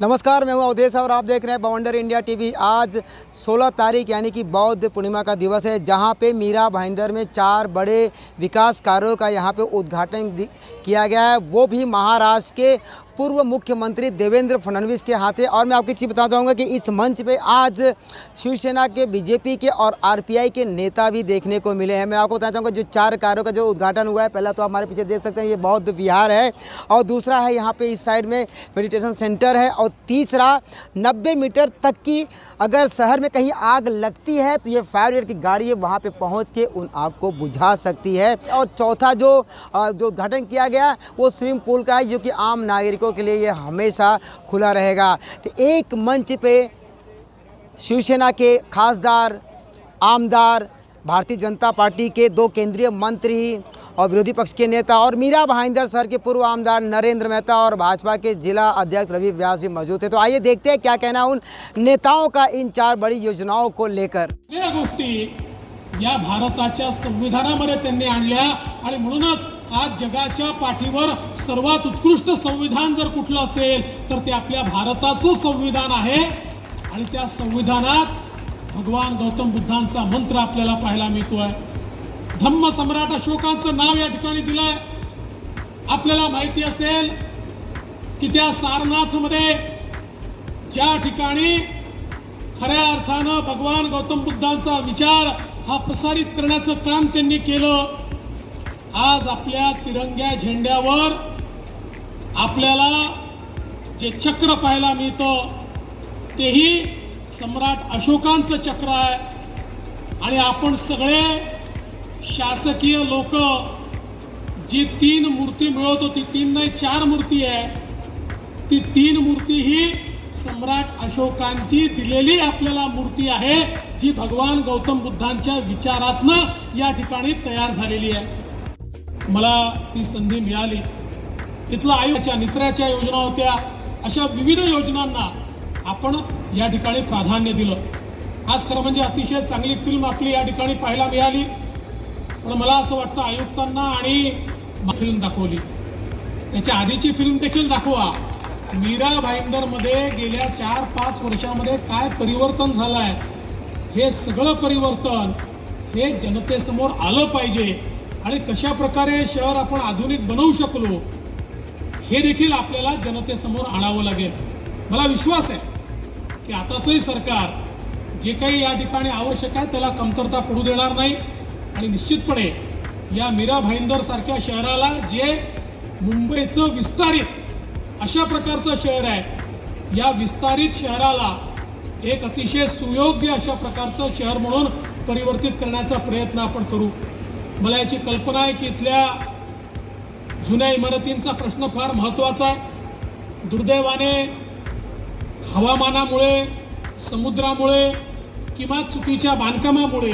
नमस्कार, मैं हूं अवधेश और आप देख रहे हैं बवंडर इंडिया टीवी। आज 16 तारीख यानी कि बौद्ध पूर्णिमा का दिवस है, जहां पे मीरा भाईंदर में 4 बड़े विकास कार्यों का यहां पे उद्घाटन किया गया है, वो भी महाराष्ट्र के पूर्व मुख्यमंत्री देवेंद्र फडणवीस के हाथे। और मैं आपको एक चीज़ बताना चाहूँगा कि इस मंच पे आज शिवसेना के, बीजेपी के और आरपीआई के नेता भी देखने को मिले हैं। मैं आपको बताना चाहूँगा जो 4 कार्यों का जो उद्घाटन हुआ है, पहला तो हमारे पीछे देख सकते हैं ये बौद्ध विहार है, और दूसरा है यहाँ पे इस साइड में मेडिटेशन सेंटर है, और तीसरा 90 मीटर तक की अगर शहर में कहीं आग लगती है तो ये फायर ब्रिगेड की गाड़ी है वहाँ पे पहुँच के उन आग को बुझा सकती है। और चौथा जो उद्घाटन किया गया वो स्विमिंग पूल का है, जो कि आम नागरिकों के लिए ये हमेशा खुला रहेगा। तो एक मंच पे शिवसेना के खासदार, आमदार, भारतीय जनता पार्टी के 2 केंद्रीय मंत्री और विरोधी पक्ष के नेता और मीरा भाईंदर शहर के पूर्व आमदार नरेंद्र मेहता और भाजपा के जिला अध्यक्ष रवि व्यास भी मौजूद थे। तो आइए देखते हैं क्या कहना उन नेताओं का इन 4 बड़ी योजनाओं को लेकर। या गोष्टी या भारताच्या संविधानामध्ये त्यांनी आणल्या आणि म्हणूनच आज जगाच्या पाठीवर सर्वात उत्कृष्ट संविधान जर कुठलं असेल तर ते आपल्या भारताचं संविधान आहे। आणि त्या संविधानात भगवान गौतम बुद्धांचा मंत्र आपल्याला पाहायला मिळतोय। धम्म सम्राट अशोकांचं नाव या ठिकाणी दिलंय। आपल्याला माहिती असेल की त्या सारनाथ मध्ये ज्या ठिकाणी खऱ्या अर्थानं भगवान गौतम बुद्धांचा विचार हा प्रसारित करण्याचं काम त्यांनी केलं। आज आपल्या तिरंग्या झेंड्यावर आपल्याला जे चक्र पाहायला मिळतं तेही सम्राट अशोकांचं चक्र आहे। आणि आपण सगळे शासकीय लोक जी 3 मूर्ती मिळवत होती, 3 नाही 4 मूर्ती आहे, ती 3 मूर्ती ही सम्राट अशोकांची दिलेली आपल्याला मूर्ती आहे, जी भगवान गौतम बुद्धांच्या विचारातनं या ठिकाणी तयार झालेली आहे। मला ती संधी मिळाली। इथला आयोगाच्या निसर्गाच्या योजना होत्या, अशा विविध योजनांना आपण या ठिकाणी प्राधान्य दिलं। आज खरं म्हणजे अतिशय चांगली फिल्म आपली या ठिकाणी पाहायला मिळाली। पण मला असं वाटतं आयुक्तांना आणि फिल्म दाखवली, त्याच्या आधीची फिल्म देखील दाखवा। मीरा भाईंदर मध्ये गेल्या 4-5 वर्षामध्ये काय परिवर्तन झालं आहे, हे सगळं परिवर्तन हे जनतेसमोर आलं पाहिजे। आणि कशा प्रकारे शहर आपण आधुनिक बनवू शकलो हे देखील आपल्याला जनतेसमोर आणावं लागेल। मला विश्वास आहे की आताचंही सरकार जे काही या ठिकाणी आवश्यक आहे त्याला कमतरता पडू देणार नाही। आणि निश्चितपणे या मीरा भाईंदर सारख्या शहराला, जे मुंबईचं विस्तारित अशा प्रकारचं शहर आहे, या विस्तारित शहराला एक अतिशय सुयोग्य अशा प्रकारचं शहर म्हणून परिवर्तित करण्याचा प्रयत्न आपण करू। मला याची कल्पना आहे की इथल्या जुन्या इमारतींचा प्रश्न फार महत्त्वाचा आहे। दुर्दैवाने हवामानामुळे, समुद्रामुळे किंवा चुकीच्या बांधकामामुळे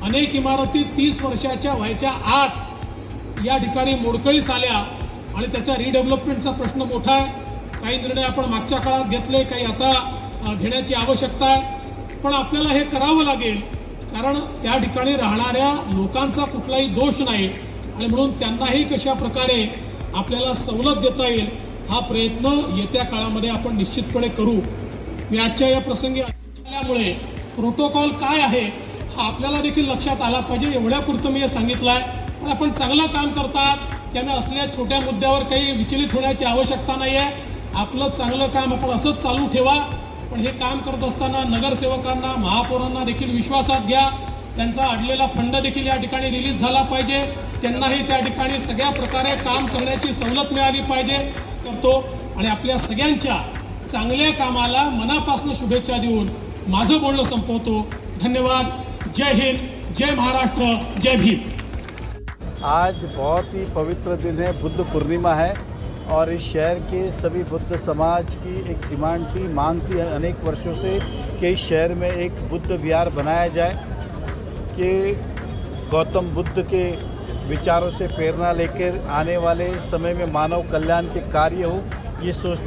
अनेक इमारती 30 वर्षाच्या व्हायच्या आत या ठिकाणी मोडकळीस आल्या आणि त्याचा रिडेव्हलपमेंटचा प्रश्न मोठा आहे। काही निर्णय आपण मागच्या काळात घेतले, काही आता घेण्याची आवश्यकता आहे। पण आपल्याला हे करावं लागेल, कारण त्या ठिकाणी राहणाऱ्या लोकांचा कुठलाही दोष नाही आणि म्हणून त्यांनाही कशा प्रकारे आपल्याला सवलत देता येईल हा प्रयत्न येत्या काळामध्ये आपण निश्चितपणे करू। मी आजच्या या प्रसंगी आल्यामुळे प्रोटोकॉल काय आहे हा आपल्याला देखील लक्षात आला पाहिजे, एवढ्यापुरतं मी हे सांगितलं आहे। पण आपण चांगलं काम करतात, त्यामुळे असल्या छोट्या मुद्द्यावर काही विचलित होण्याची आवश्यकता नाही आहे। आपलं चांगलं काम आपण असंच चालू ठेवा। पण हे काम करत असताना नगरसेवकांना, महापौरांना देखील विश्वासात घ्या। त्यांचा अडलेला फंड देखील या ठिकाणी रिलीज झाला पाहिजे, त्यांनाही त्या ठिकाणी सगळ्या प्रकारे काम करण्याची सवलत मिळाली पाहिजे करतो। आणि आपल्या सगळ्यांच्या चांगल्या कामाला मनापासून शुभेच्छा देऊन माझं बोलणं संपवतो। धन्यवाद। जय हिंद, जय महाराष्ट्र, जय भीम। आज बहुत ही पवित्र दिन है, बुद्ध पूर्णिमा है, और इस शहर के सभी बुद्ध समाज की एक डिमांड थी, मांग थी अनेक वर्षों से कि इस शहर में एक बुद्ध विहार बनाया जाए कि गौतम बुद्ध के विचारों से प्रेरणा लेकर आने वाले समय में मानव कल्याण के कार्य हो, ये सोच।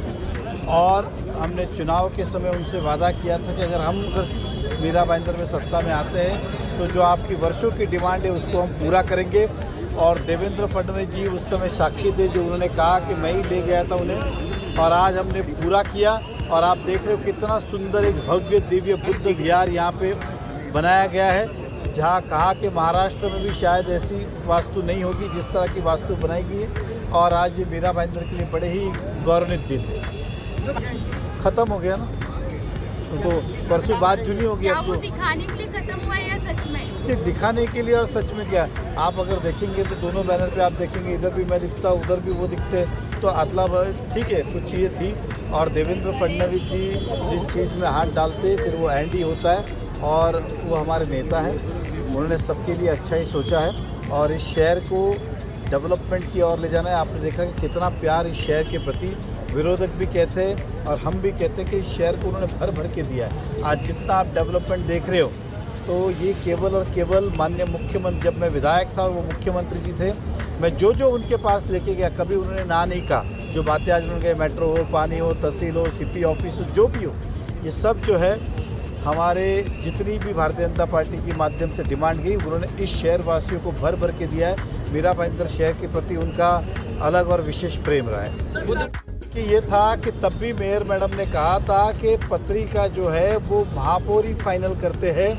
और हमने चुनाव के समय उनसे वादा किया था कि अगर मीरा भाईंदर में सत्ता में आते हैं तो जो आपकी वर्षों की डिमांड है उसको हम पूरा करेंगे। और देवेंद्र फडणवीस जी उस समय साक्षी थे, जो उन्होंने कहा कि मैं ही ले गया था उन्हें और आज हमने पूरा किया। और आप देख रहे हो कितना सुंदर एक भव्य दिव्य बुद्ध विहार यहाँ पे बनाया गया है, जहाँ कहा कि महाराष्ट्र में भी शायद ऐसी वास्तु नहीं होगी जिस तरह की वास्तु बनाई गई है। और आज ये मीरा भाईंदर के लिए बड़े ही गौरवान्वित दिन है। ख़त्म हो गया ना, तो परसों बात जुनी होगी। अब तो दिखाने के लिए खत्म हुआ है या सच में? ये दिखाने के लिए और सच में क्या, आप अगर देखेंगे तो दोनों बैनर पे आप देखेंगे, इधर भी मैं दिखता उधर भी वो दिखते हैं। तो अदला ठीक है, कुछ चीज़ें थी। और देवेंद्र फडणवीस जी जिस चीज़ में हाथ डालते फिर वो एंड ही होता है, और वो हमारे नेता हैं। उन्होंने सबके लिए अच्छा ही सोचा है और इस शहर को डेवलपमेंट की ओर ले जाना है। आपने देखा कि कितना प्यार इस शहर के प्रति विरोधक भी कहते हैं और हम भी कहते हैं कि इस शहर को उन्होंने भर भर के दिया है। आज जितना आप डेवलपमेंट देख रहे हो तो ये केवल और केवल माननीय मुख्यमंत्री, जब मैं विधायक था और वो मुख्यमंत्री जी थे, मैं जो उनके पास लेके गया कभी उन्होंने ना नहीं कहा। जो बातें आज उन्होंने कहा, मेट्रो हो, पानी हो, तहसील हो, सीपी ऑफिस हो, जो भी हो, ये सब जो है हमारे जितनी भी भारतीय जनता पार्टी के माध्यम से डिमांड गई, उन्होंने इस शहर वासियों को भर भर के दिया है। मीरा भाईंदर शहर के प्रति उनका अलग और विशेष प्रेम रहा है। कि ये था कि तब भी मेयर मैडम ने कहा था कि पत्रिका जो है वो महापौर ही फाइनल करते हैं,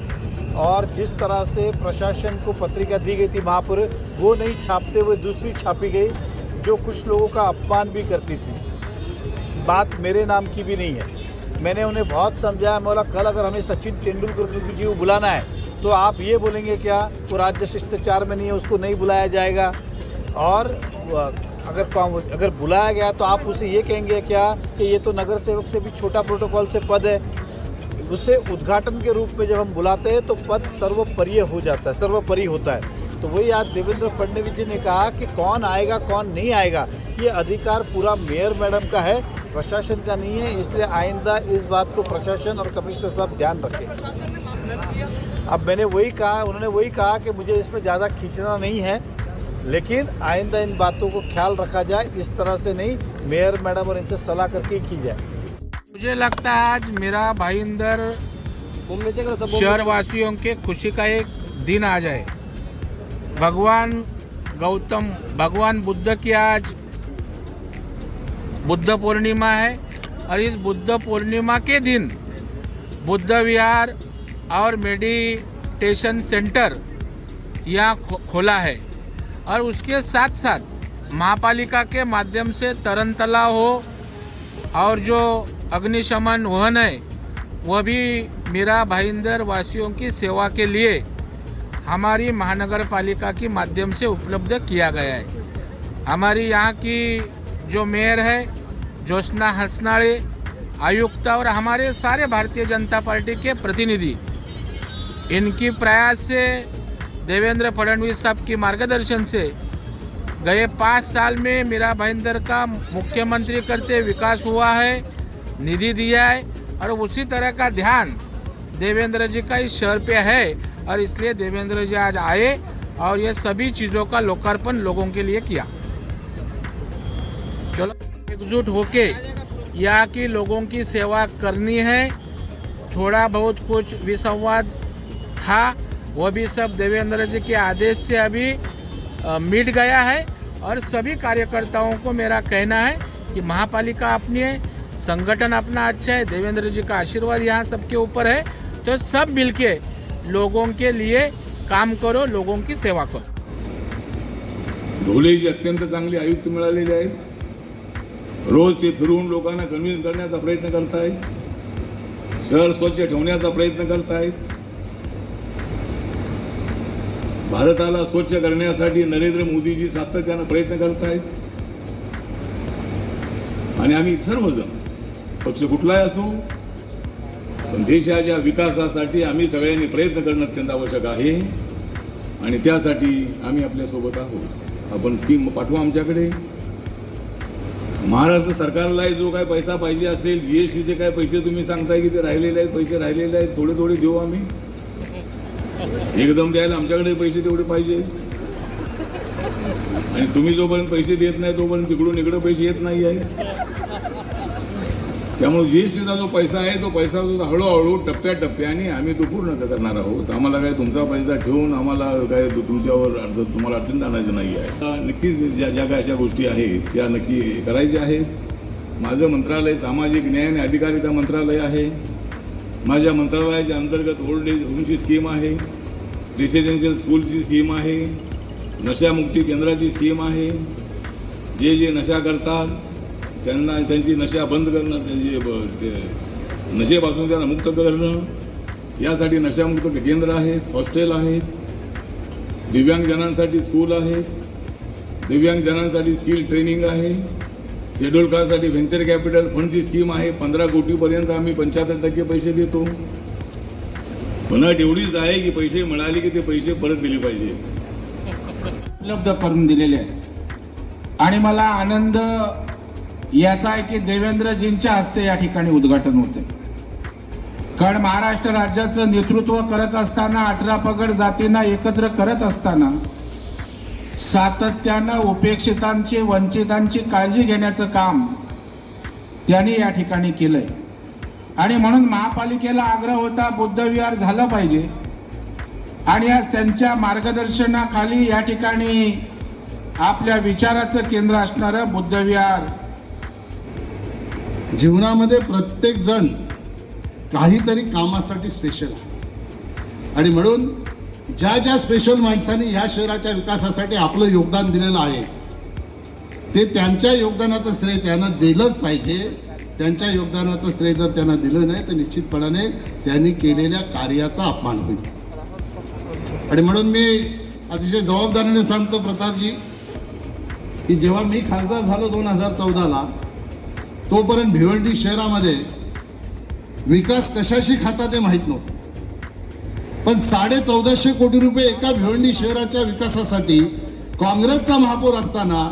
और जिस तरह से प्रशासन को पत्रिका दी गई थी महापौर, वो नहीं छापते हुए दूसरी छापी गई जो कुछ लोगों का अपमान भी करती थी। बात मेरे नाम की भी नहीं है। मैंने उन्हें बहुत समझाया, मैं बोला कल अगर हमें सचिन तेंदुलकर जी को बुलाना है तो आप ये बोलेंगे क्या वो राज्य शिष्टाचार में नहीं है, उसको नहीं बुलाया जाएगा। और अगर बुलाया गया तो आप उसे ये कहेंगे क्या कि ये तो नगर सेवक से भी छोटा प्रोटोकॉल से पद है। उसे उद्घाटन के रूप में जब हम बुलाते हैं तो पद सर्वोपरि हो जाता है, सर्वोपरि होता है। तो वही आज देवेंद्र फडणवीस जी ने कहा कि कौन आएगा कौन नहीं आएगा, ये अधिकार पूरा मेयर मैडम का है, प्रशासन का नहीं है। इसलिए आइंदा इस बात को प्रशासन और कमिश्नर साहब ध्यान रखें। अब मैंने वही कहा, उन्होंने वही कहा कि मुझे इसमें ज़्यादा खींचना नहीं है, लेकिन आइंदा इन बातों को ख्याल रखा जाए, इस तरह से नहीं, मेयर मैडम और इनसे सलाह करके ही की जाए। मुझे लगता है आज मीरा भाईंदर शहरवासियों के खुशी का एक दिन आ जाए। भगवान बुद्ध की आज बुद्ध पूर्णिमा है, और इस बुद्ध पूर्णिमा के दिन बुद्ध विहार और मेडिटेशन सेंटर यहाँ खोला है। और उसके साथ साथ महापालिका के माध्यम से तरन तालाब हो और जो अग्निशमन वाहन है वह भी मीरा भाईंदर वासियों की सेवा के लिए हमारी महानगर पालिका के माध्यम से उपलब्ध किया गया है। हमारी यहाँ की जो मेयर है ज्योत्सना हंसनाळे, आयुक्त और हमारे सारे भारतीय जनता पार्टी के प्रतिनिधि, इनकी प्रयास से देवेंद्र फडणवीस साहब की मार्गदर्शन से गए 5 साल में मीरा भाईंदर का मुख्यमंत्री करते विकास हुआ है, निधि दिया है, और उसी तरह का ध्यान देवेंद्र जी का इस शहर पे है। और इसलिए देवेंद्र जी आज आए और ये सभी चीज़ों का लोकार्पण लोगों के लिए किया। चलो एकजुट होके यहाँ की लोगों की सेवा करनी है। थोड़ा बहुत कुछ विसंवाद था, वो भी सब देवेंद्र जी के आदेश से अभी मिट गया है। और सभी कार्यकर्ताओं को मेरा कहना है कि महापालिका अपनी है, संगठन अपना अच्छा है, देवेंद्र जी का आशीर्वाद यहाँ सबके ऊपर है, तो सब मिलके लोगों के लिए काम करो, लोगों की सेवा करो। ढोलेजी अत्यंत चांगले आयुक्त मिळालेले आहेत, रोज ते फिरून लोकांना कन्व्हिन्स करण्याचा प्रयत्न करतायत, शहर स्वच्छ ठेवण्याचा प्रयत्न करतायत। भारताला स्वच्छ करण्यासाठी नरेंद्र मोदीजी सातत्याने प्रयत्न करतायत, आणि आम्ही सर्वजण पक्ष कुठलाही असो पण देशाच्या विकासासाठी आम्ही सगळ्यांनी प्रयत्न करणं अत्यंत आवश्यक आहे, आणि त्यासाठी आम्ही आपल्या सोबत आहोत। आपण स्कीम पाठवा आमच्याकडे। महाराष्ट्र सरकारला जो काय पैसा पाहिजे असेल, जीएसटीचे काय पैसे तुम्ही सांगताय की ते राहिलेले आहेत, पैसे राहिलेले आहेत, थोडे थोडे देऊ आम्ही, एकदम द्यायला आमच्याकडे पैसे तेवढे पाहिजे। आणि तुम्ही जोपर्यंत पैसे देत नाही तोपर्यंत तिकडून इकडे पैसे येत नाही आहे। त्यामुळे जीएसटीचा जो पैसा आहे तो पैसा हळूहळू टप्प्याटप्प्याने आम्ही तो पूर्ण करणार आहोत। आम्हाला काय तुमचा पैसा ठेवून आम्हाला काय तुमच्यावर तुम्हाला अडचण आणायची नाही आहे। नक्कीच ज्या काय अशा गोष्टी आहेत त्या नक्की करायच्या आहेत, माझं मंत्रालय सामाजिक न्याय आणि अधिकारिता मंत्रालय आहे. माझ्या मंत्रालयाच्या अंतर्गत ओल्ड एज होमची स्कीम आहे, रेसिडेन्शियल स्कूलची स्कीम आहे, नशामुक्ती केंद्राची स्कीम आहे. जे जे नशा करतात त्यांना त्यांची नशा बंद करणं, त्यांची नशेपासून त्यांना मुक्त करणं, यासाठी नशामुक्त केंद्र आहेत, हॉस्टेल आहेत, दिव्यांगजनांसाठी स्कूल आहेत, दिव्यांगजनांसाठी स्किल ट्रेनिंग आहे, शेड्यूल कास्टसाठी व्हेंचर कॅपिटल फंडची स्कीम आहे. 15 कोटीपर्यंत आम्ही 75% पैसे देतो. पण अट एवढीच आहे की पैसे मिळाले की ते पैसे परत दिले पाहिजे. उपलब्ध करून दिलेले आहेत. आणि मला आनंद याचा आहे की देवेंद्रजींच्या हस्ते या ठिकाणी उद्घाटन होते. कारण महाराष्ट्र राज्याचं नेतृत्व करत असताना 18 पगड जातींना एकत्र करत असताना सातत्यानं उपेक्षितांची वंचितांची काळजी घेण्याचं काम त्यांनी या ठिकाणी केलंय. आणि म्हणून महापालिकेला आग्रह होता बुद्धविहार झालं पाहिजे. आणि आज त्यांच्या मार्गदर्शनाखाली या ठिकाणी आपल्या विचाराचं केंद्र असणारं बुद्धविहार. जीवनामध्ये प्रत्येक जण काहीतरी कामासाठी स्पेशल आहे आणि म्हणून ज्या ज्या स्पेशल माणसांनी ह्या शहराच्या विकासासाठी आपलं योगदान दिलेलं आहे ते त्यांच्या योगदानाचं श्रेय त्यांना दिलंच पाहिजे. त्यांच्या योगदानाचं श्रेय जर त्यांना दिलं नाही तर निश्चितपणाने त्यांनी केलेल्या कार्याचा अपमान होईल. आणि म्हणून मी अतिशय जबाबदारीने सांगतो प्रतापजी की जेव्हा मी खासदार झालो 2014ला तोपर्यंत भिवंडी शहरामध्ये विकास कशाशी खाता ते माहीत नव्हतं. पण 1450 कोटी रुपये एका भिवंडी शहराच्या विकासासाठी काँग्रेसचा महापौर असताना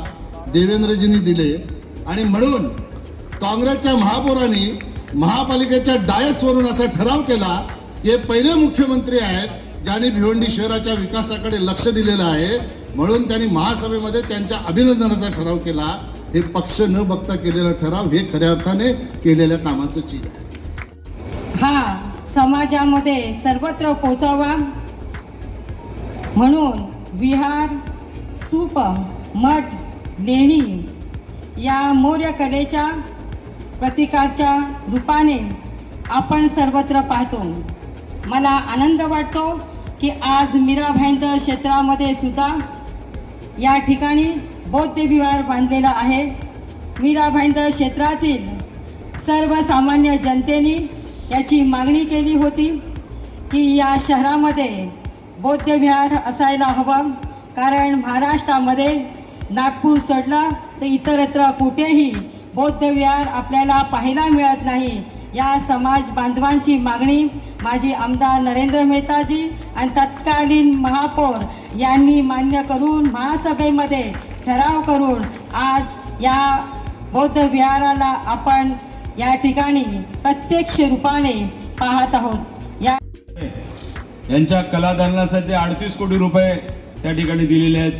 देवेंद्रजींनी दिले. आणि म्हणून काँग्रेसच्या महापौरांनी महापालिकेच्या डायसवरून असा ठराव केला की हे पहिले मुख्यमंत्री आहेत ज्यांनी भिवंडी शहराच्या विकासाकडे लक्ष दिलेलं आहे. म्हणून त्यांनी महासभेमध्ये त्यांच्या अभिनंदनाचा ठराव केला. हे पक्ष न बघता केलेला ठराव हे खऱ्या अर्थाने केलेल्या कामाचं चीज आहे. हा समाजामध्ये सर्वत्र पोचावा म्हणून विहार, स्तूप, मठ, लेणी या मौर्य कलेच्या प्रतीकाच्या रूपाने आपण सर्वत्र पाहतो. मला आनंद वाटतो की आज मीरा भाईंदर क्षेत्रामध्ये सुद्धा या ठिकाणी बौद्ध विहार बांधलेला आहे. मीरा भाईंदर क्षेत्रातील सर्वसामान्य जनतेने याची मागणी केली होती की या शहरामध्ये बौद्ध विहार असायला हवं. कारण महाराष्ट्रामध्ये नागपूर सोडलं तर इतरत्र कुठेही बौद्ध विहार आपल्याला पाहायला मिळत नाही. या समाज बांधवांची मागणी माजी आमदार नरेंद्र मेहताजी आणि तत्कालीन महापौर यांनी मान्य करून महासभेमध्ये ठराव करून आज या बौद्ध विहाराला आपण या ठिकाणी प्रत्यक्ष रूपाने पाहत आहोत. यांच्या कलादालनासाठी 38 कोटी रुपये त्या ठिकाणी दिलेले आहेत.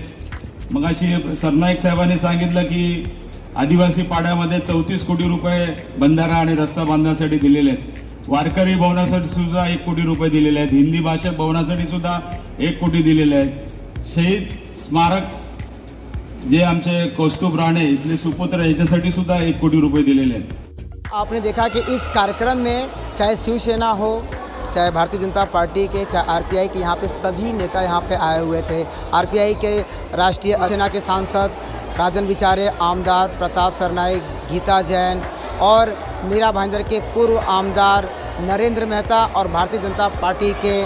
मग अशी सरनाईक साहेबांनी सांगितलं की आदिवासी पाड्यामध्ये 34 कोटी रुपये बंधारा आणि रस्ता बांधण्यासाठी दिलेले आहेत. वारकरी भवनासाठी सुद्धा 1 कोटी रुपये दिलेले आहेत. हिंदी भाषक भवनासाठी सुद्धा 1 कोटी दिलेले आहेत. शहीद स्मारक जे आमचे कौस्तुभ राणे इथले सुपुत्र याच्यासाठी सुद्धा 1 कोटी रुपये दिलेले आहेत. आपने देखा कि इस कार्यक्रम में चाहे शिवसेना हो, चाहे भारतीय जनता पार्टी के, चाहे आरपीआई के, यहाँ पे सभी नेता यहाँ पे आए हुए थे. आरपीआई के राष्ट्रीय सेना के सांसद राजन विचारे, आमदार प्रताप सरनाईक, गीता जैन और मीरा भाईंदर के पूर्व आमदार नरेंद्र मेहता और भारतीय जनता पार्टी के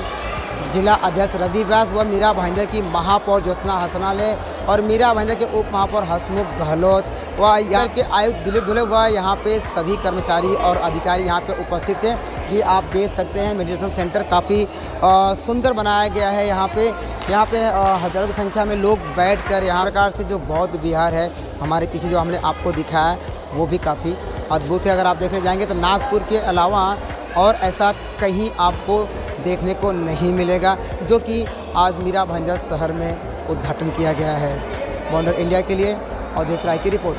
जिला अध्यक्ष रवि व्यास व मीरा भाईंदर की महापौर ज्योत्सना हसनाले और मीरा भाईंदर के उप महापौर हसमुख गहलोत व यहाँ के आयुक्त दिलीप ढोले व यहाँ पे सभी कर्मचारी और अधिकारी यहाँ पे उपस्थित थे. ये आप देख सकते हैं मेडिटेशन सेंटर काफ़ी सुंदर बनाया गया है. यहाँ पे हज़ारों की संख्या में लोग बैठकर यहाँ प्रकार से जो बौद्ध विहार है हमारे पीछे जो हमने आपको दिखाया है वो भी काफ़ी अद्भुत है. अगर आप देखने जाएंगे तो नागपुर के अलावा और ऐसा कहीं आपको देखने को नहीं मिलेगा जो कि आज मीरा भाईंदर शहर में उद्घाटन किया गया है. बॉन्डर इंडिया के लिए अवधेश राय की रिपोर्ट.